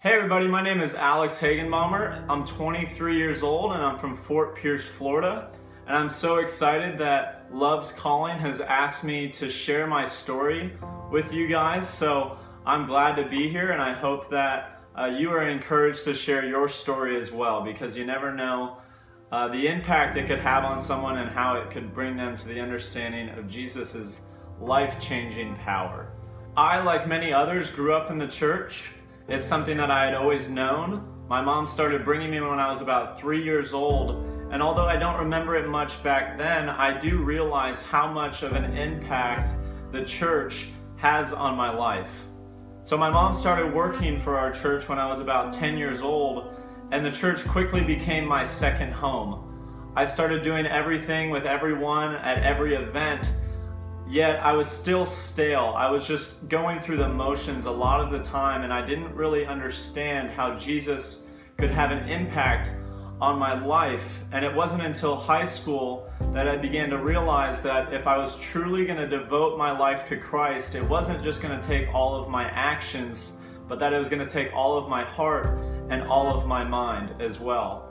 Hey everybody, my name is Alex Hagenbaumer. I'm 23 years old and I'm from Fort Pierce, Florida. And I'm so excited that Love's Calling has asked me to share my story with you guys. So I'm glad to be here, and I hope that you are encouraged to share your story as well, because you never know the impact it could have on someone and how it could bring them to the understanding of Jesus' life-changing power. I, like many others, grew up in the church. It's something that I had always known. My mom started bringing me when I was about 3 years old, and although I don't remember it much back then, I do realize how much of an impact the church has on my life. So my mom started working for our church when I was about 10 years old, and the church quickly became my second home. I started doing everything with everyone at every event, yet I was still stale. I was just going through the motions a lot of the time, and I didn't really understand how Jesus could have an impact on my life. And it wasn't until high school that I began to realize that if I was truly going to devote my life to Christ, it wasn't just going to take all of my actions, but that it was going to take all of my heart and all of my mind as well.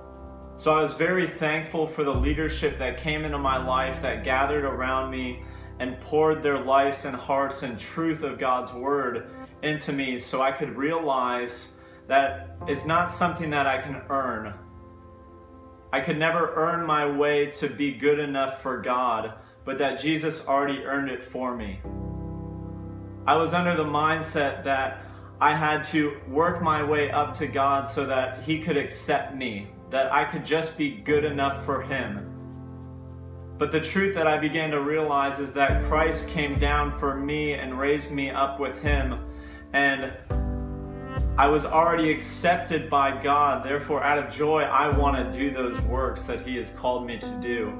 So I was very thankful for the leadership that came into my life, that gathered around me and poured their lives and hearts and truth of God's word into me, so I could realize that it's not something that I can earn. I could never earn my way to be good enough for God, but that Jesus already earned it for me. I was under the mindset that I had to work my way up to God so that He could accept me, that I could just be good enough for Him. But the truth that I began to realize is that Christ came down for me and raised me up with Him, and I was already accepted by God. Therefore, out of joy, I want to do those works that He has called me to do.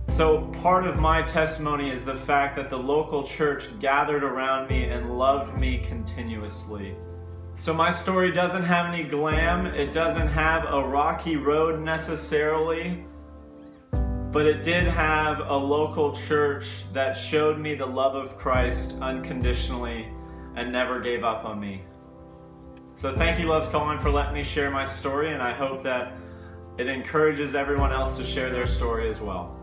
So part of my testimony is the fact that the local church gathered around me and loved me continuously. So my story doesn't have any glam. It doesn't have a rocky road necessarily. But it did have a local church that showed me the love of Christ unconditionally and never gave up on me. So thank you, Love's Calling, for letting me share my story, and I hope that it encourages everyone else to share their story as well.